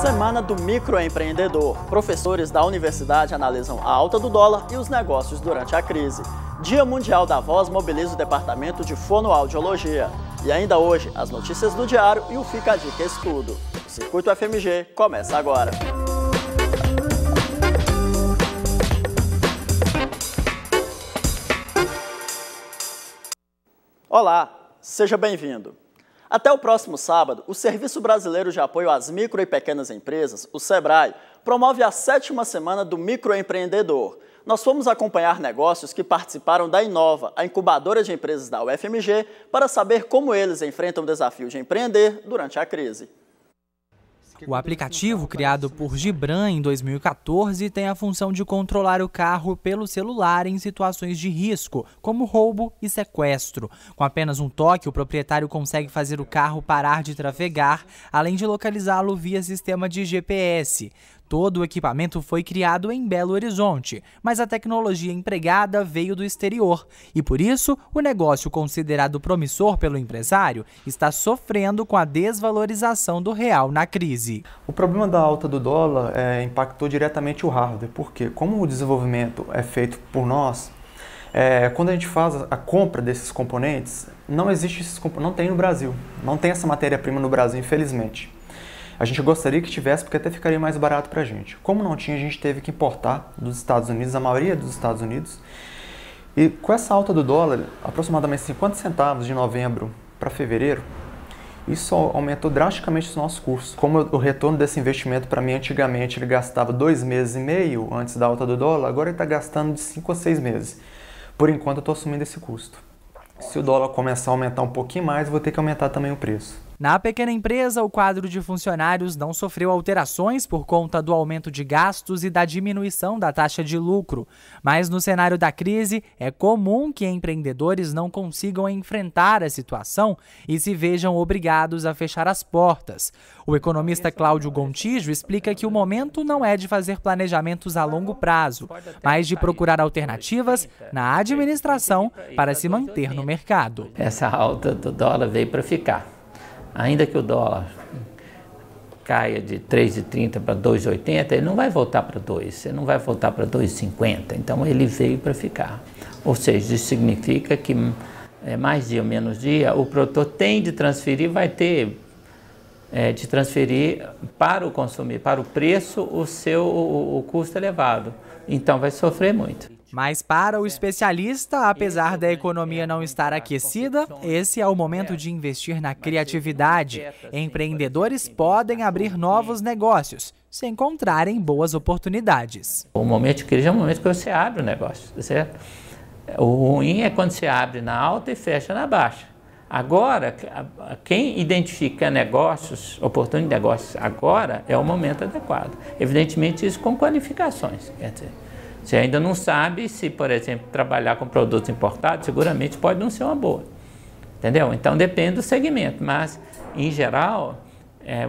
Semana do Microempreendedor. Professores da universidade analisam a alta do dólar e os negócios durante a crise. Dia Mundial da Voz mobiliza o departamento de fonoaudiologia. E ainda hoje, as notícias do diário e o Fica a Dica Estudo. O Circuito FMG começa agora. Olá, seja bem-vindo. Até o próximo sábado, o Serviço Brasileiro de Apoio às Micro e Pequenas Empresas, o SEBRAE, promove a 7ª Semana do Microempreendedor. Nós fomos acompanhar negócios que participaram da Inova, a incubadora de empresas da UFMG, para saber como eles enfrentam o desafio de empreender durante a crise. O aplicativo, criado por Gibran em 2014, tem a função de controlar o carro pelo celular em situações de risco, como roubo e sequestro. Com apenas um toque, o proprietário consegue fazer o carro parar de trafegar, além de localizá-lo via sistema de GPS. Todo o equipamento foi criado em Belo Horizonte, mas a tecnologia empregada veio do exterior. E por isso, o negócio considerado promissor pelo empresário está sofrendo com a desvalorização do real na crise. O problema da alta do dólar impactou diretamente o hardware, porque como o desenvolvimento é feito por nós, quando a gente faz a compra desses componentes, não tem no Brasil, não tem essa matéria-prima no Brasil, infelizmente. A gente gostaria que tivesse, porque até ficaria mais barato para a gente. Como não tinha, a gente teve que importar dos Estados Unidos, a maioria dos Estados Unidos. E com essa alta do dólar, aproximadamente 50 centavos de novembro para fevereiro, isso aumentou drasticamente os nossos custos. Como o retorno desse investimento para mim, antigamente, ele gastava 2 meses e meio antes da alta do dólar, agora ele está gastando de 5 a 6 meses. Por enquanto, eu estou assumindo esse custo. Se o dólar começar a aumentar um pouquinho mais, eu vou ter que aumentar também o preço. Na pequena empresa, o quadro de funcionários não sofreu alterações por conta do aumento de gastos e da diminuição da taxa de lucro. Mas no cenário da crise, é comum que empreendedores não consigam enfrentar a situação e se vejam obrigados a fechar as portas. O economista Cláudio Gontijo explica que o momento não é de fazer planejamentos a longo prazo, mas de procurar alternativas na administração para se manter no mercado. Essa alta do dólar veio para ficar. Ainda que o dólar caia de 3,30 para 2,80, ele não vai voltar para 2, ele não vai voltar para 2,50. Então ele veio para ficar. Ou seja, isso significa que mais dia ou menos dia, o produtor tem de transferir, vai ter de transferir para o consumidor, para o preço, o custo elevado. Então vai sofrer muito. Mas para o especialista, apesar da economia não estar aquecida, esse é o momento de investir na criatividade. Empreendedores podem abrir novos negócios, se encontrarem boas oportunidades. O momento de crise é o momento que você abre o negócio, certo? O ruim é quando você abre na alta e fecha na baixa. Agora, quem identifica negócios, oportunidades de negócios agora, é o momento adequado. Evidentemente, isso com qualificações, quer dizer. Você ainda não sabe se, por exemplo, trabalhar com produtos importados, seguramente pode não ser uma boa. Entendeu? Então depende do segmento, mas, em geral,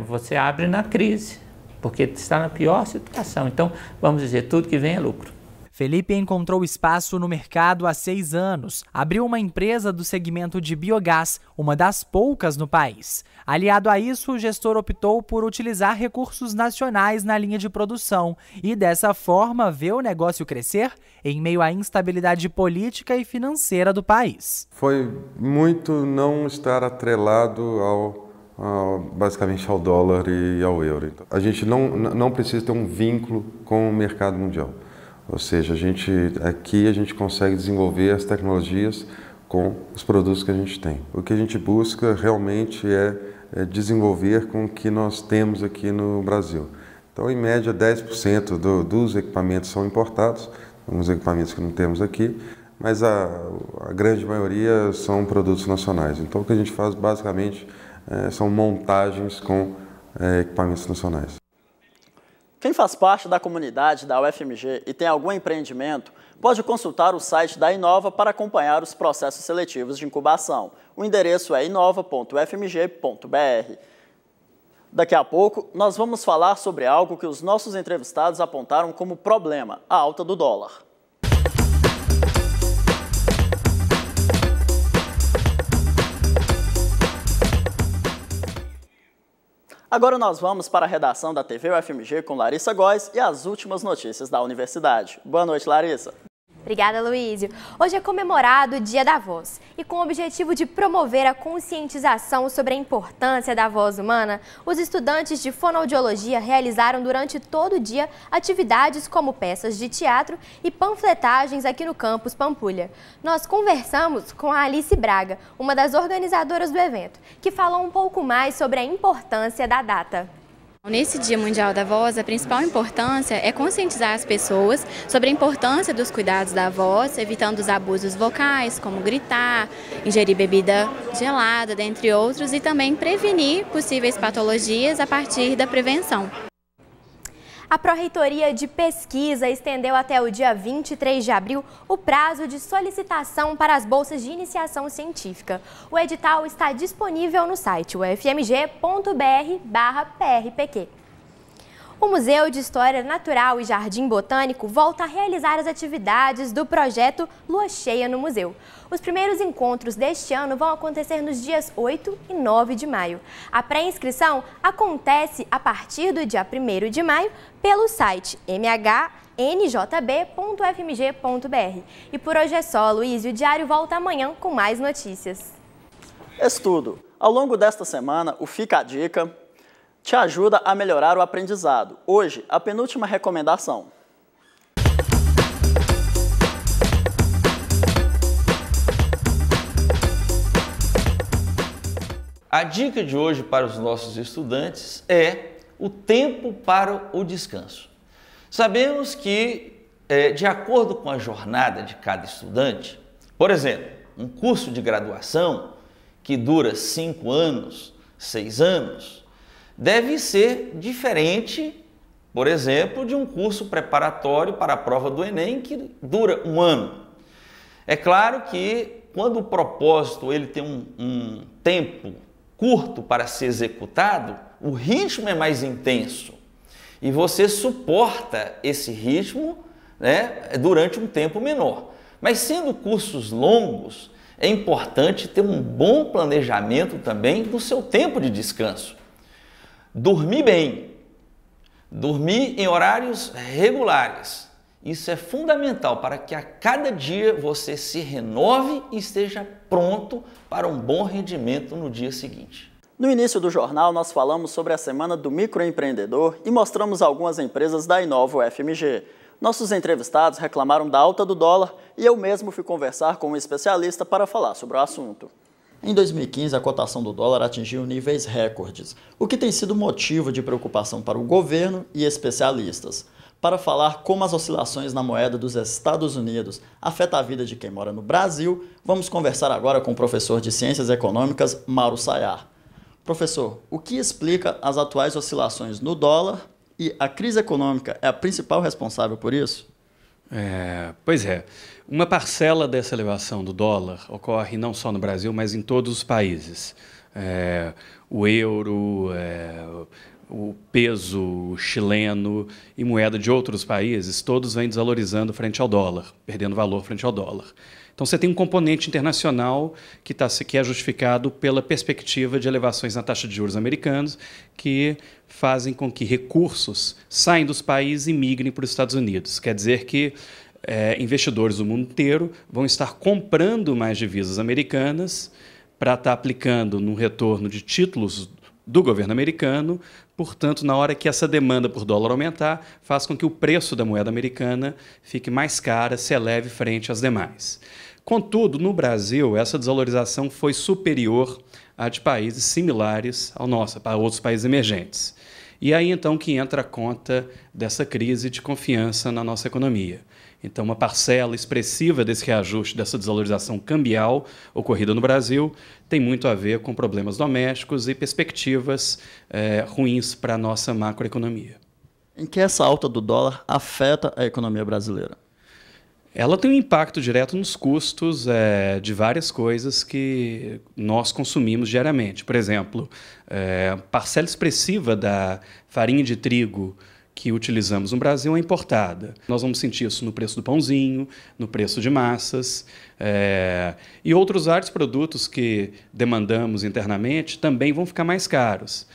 você abre na crise, porque está na pior situação. Então, vamos dizer, tudo que vem é lucro. Felipe encontrou espaço no mercado há 6 anos. Abriu uma empresa do segmento de biogás, uma das poucas no país. Aliado a isso, o gestor optou por utilizar recursos nacionais na linha de produção e, dessa forma, vê o negócio crescer em meio à instabilidade política e financeira do país. Foi muito não estar atrelado basicamente ao dólar e ao euro. Então, a gente não precisa ter um vínculo com o mercado mundial. Ou seja, aqui a gente consegue desenvolver as tecnologias com os produtos que a gente tem. O que a gente busca realmente é desenvolver com o que nós temos aqui no Brasil. Então, em média, 10% dos equipamentos são importados, alguns equipamentos que não temos aqui, mas a grande maioria são produtos nacionais. Então, o que a gente faz basicamente são montagens com equipamentos nacionais. Quem faz parte da comunidade da UFMG e tem algum empreendimento, pode consultar o site da Inova para acompanhar os processos seletivos de incubação. O endereço é inova.ufmg.br. Daqui a pouco, nós vamos falar sobre algo que os nossos entrevistados apontaram como problema, a alta do dólar. Agora nós vamos para a redação da TV UFMG com Larissa Góes e as últimas notícias da universidade. Boa noite, Larissa. Obrigada, Luísio. Hoje é comemorado o Dia da Voz e com o objetivo de promover a conscientização sobre a importância da voz humana, os estudantes de fonoaudiologia realizaram durante todo o dia atividades como peças de teatro e panfletagens aqui no campus Pampulha. Nós conversamos com a Alice Braga, uma das organizadoras do evento, que falou um pouco mais sobre a importância da data. Nesse Dia Mundial da Voz, a principal importância é conscientizar as pessoas sobre a importância dos cuidados da voz, evitando os abusos vocais, como gritar, ingerir bebida gelada, dentre outros, e também prevenir possíveis patologias a partir da prevenção. A Pró-Reitoria de Pesquisa estendeu até o dia 23 de abril o prazo de solicitação para as bolsas de iniciação científica. O edital está disponível no site ufmg.br/prpq. O Museu de História Natural e Jardim Botânico volta a realizar as atividades do projeto Lua Cheia no Museu. Os primeiros encontros deste ano vão acontecer nos dias 8 e 9 de maio. A pré-inscrição acontece a partir do dia 1º de maio pelo site mhnjb.fmg.br. E por hoje é só, Luiz, e o Diário volta amanhã com mais notícias. Estudo. Ao longo desta semana, o Fica a Dica te ajuda a melhorar o aprendizado. Hoje, a penúltima recomendação. A dica de hoje para os nossos estudantes é o tempo para o descanso. Sabemos que, de acordo com a jornada de cada estudante, por exemplo, um curso de graduação que dura 5 anos, 6 anos, deve ser diferente, por exemplo, de um curso preparatório para a prova do Enem que dura 1 ano. É claro que quando o propósito ele tem um tempo curto para ser executado, o ritmo é mais intenso e você suporta esse ritmo, né, durante um tempo menor. Mas sendo cursos longos, é importante ter um bom planejamento também do seu tempo de descanso. Dormir bem, dormir em horários regulares. Isso é fundamental para que a cada dia você se renove e esteja pronto para um bom rendimento no dia seguinte. No início do jornal, nós falamos sobre a Semana do Microempreendedor e mostramos algumas empresas da Inova UFMG. Nossos entrevistados reclamaram da alta do dólar e eu mesmo fui conversar com um especialista para falar sobre o assunto. Em 2015, a cotação do dólar atingiu níveis recordes, o que tem sido motivo de preocupação para o governo e especialistas. Para falar como as oscilações na moeda dos Estados Unidos afetam a vida de quem mora no Brasil, vamos conversar agora com o professor de Ciências Econômicas, Mauro Sayar. Professor, o que explica as atuais oscilações no dólar e a crise econômica é a principal responsável por isso? Pois é. Uma parcela dessa elevação do dólar ocorre não só no Brasil, mas em todos os países. O euro, o peso chileno e moeda de outros países, todos vêm desvalorizando frente ao dólar, perdendo valor frente ao dólar. Então você tem um componente internacional que é justificado pela perspectiva de elevações na taxa de juros americanos que fazem com que recursos saiam dos países e migrem para os Estados Unidos. Quer dizer que investidores do mundo inteiro vão estar comprando mais divisas americanas para estar aplicando no retorno de títulos do governo americano. Portanto, na hora que essa demanda por dólar aumentar, faz com que o preço da moeda americana fique mais cara, se eleve frente às demais. Contudo, no Brasil, essa desvalorização foi superior à de países similares ao nosso, para outros países emergentes. E aí, então, que entra a conta dessa crise de confiança na nossa economia. Então, uma parcela expressiva desse reajuste, dessa desvalorização cambial ocorrida no Brasil, tem muito a ver com problemas domésticos e perspectivas ruins para a nossa macroeconomia. Em que essa alta do dólar afeta a economia brasileira? Ela tem um impacto direto nos custos de várias coisas que nós consumimos diariamente. Por exemplo, parcela expressiva da farinha de trigo que utilizamos no Brasil é importada. Nós vamos sentir isso no preço do pãozinho, no preço de massas, e outros vários produtos que demandamos internamente também vão ficar mais caros.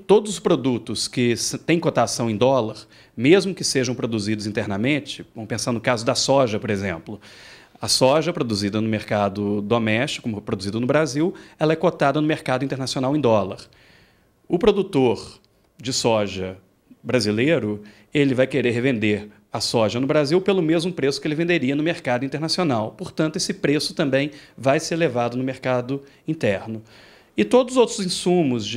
Todos os produtos que têm cotação em dólar, mesmo que sejam produzidos internamente, vamos pensar no caso da soja, por exemplo. A soja produzida no mercado doméstico, como produzida no Brasil, ela é cotada no mercado internacional em dólar. O produtor de soja brasileiro, ele vai querer revender a soja no Brasil pelo mesmo preço que ele venderia no mercado internacional. Portanto, esse preço também vai ser elevado no mercado interno. E todos os outros insumos,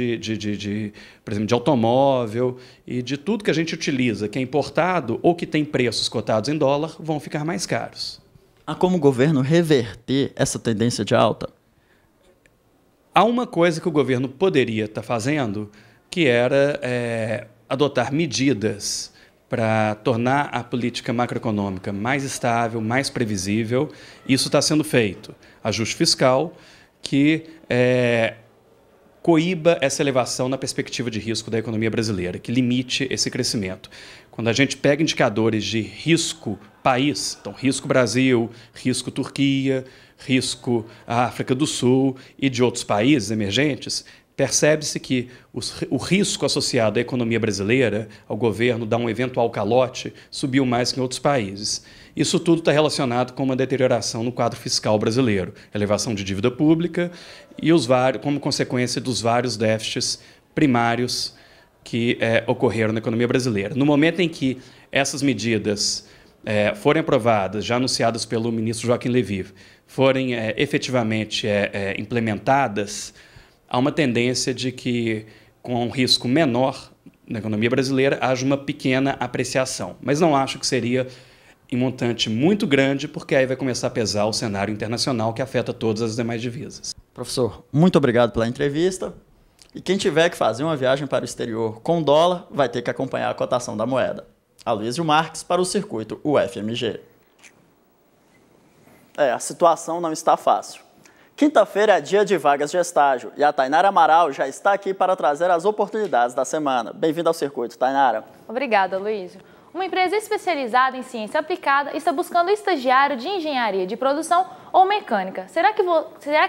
por exemplo, de automóvel e de tudo que a gente utiliza, que é importado ou que tem preços cotados em dólar, vão ficar mais caros. Há como o governo reverter essa tendência de alta? Há uma coisa que o governo poderia estar fazendo, que era adotar medidas para tornar a política macroeconômica mais estável, mais previsível. Isso está sendo feito. Ajuste fiscal que coíba essa elevação na perspectiva de risco da economia brasileira, que limite esse crescimento. Quando a gente pega indicadores de risco país, então risco Brasil, risco Turquia, risco África do Sul e de outros países emergentes, percebe-se que o risco associado à economia brasileira, ao governo dar um eventual calote, subiu mais que em outros países. Isso tudo está relacionado com uma deterioração no quadro fiscal brasileiro, elevação de dívida pública e como consequência dos vários déficits primários que ocorreram na economia brasileira. No momento em que essas medidas forem aprovadas, já anunciadas pelo ministro Joaquim Levy, forem efetivamente implementadas, há uma tendência de que, com um risco menor na economia brasileira, haja uma pequena apreciação. Mas não acho que seria em montante muito grande, porque aí vai começar a pesar o cenário internacional que afeta todas as demais divisas. Professor, muito obrigado pela entrevista. E quem tiver que fazer uma viagem para o exterior com dólar vai ter que acompanhar a cotação da moeda. Aloysio Marques para o Circuito UFMG. A situação não está fácil. Quinta-feira é dia de vagas de estágio e a Tainara Amaral já está aqui para trazer as oportunidades da semana. Bem-vinda ao Circuito, Tainara. Obrigada, Aloysio. Uma empresa especializada em ciência aplicada está buscando estagiário de engenharia de produção ou mecânica. Será que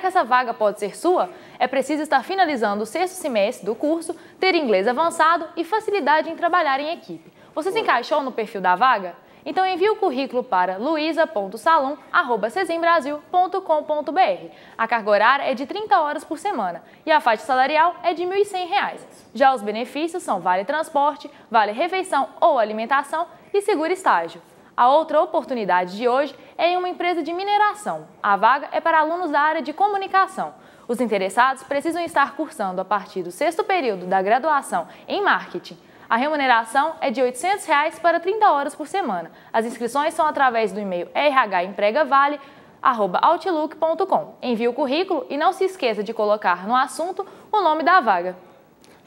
essa vaga pode ser sua? É preciso estar finalizando o 6º semestre do curso, ter inglês avançado e facilidade em trabalhar em equipe. Você se encaixou no perfil da vaga? Então envie o currículo para luisa.salum@cezembrasil.com.br. A carga horária é de 30 horas por semana e a faixa salarial é de R$ 1.100. Já os benefícios são vale transporte, vale refeição ou alimentação e seguro estágio. A outra oportunidade de hoje é em uma empresa de mineração. A vaga é para alunos da área de comunicação. Os interessados precisam estar cursando a partir do 6º período da graduação em marketing. A remuneração é de R$ 800 para 30 horas por semana. As inscrições são através do e-mail rhempregavale@outlook.com. Envie o currículo e não se esqueça de colocar no assunto o nome da vaga.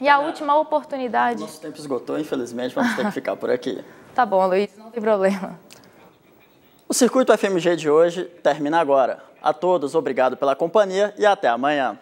E a última oportunidade... Nosso tempo esgotou, infelizmente, vamos ter que ficar por aqui. Tá bom, Luiz, não tem problema. O Circuito FMG de hoje termina agora. A todos, obrigado pela companhia e até amanhã.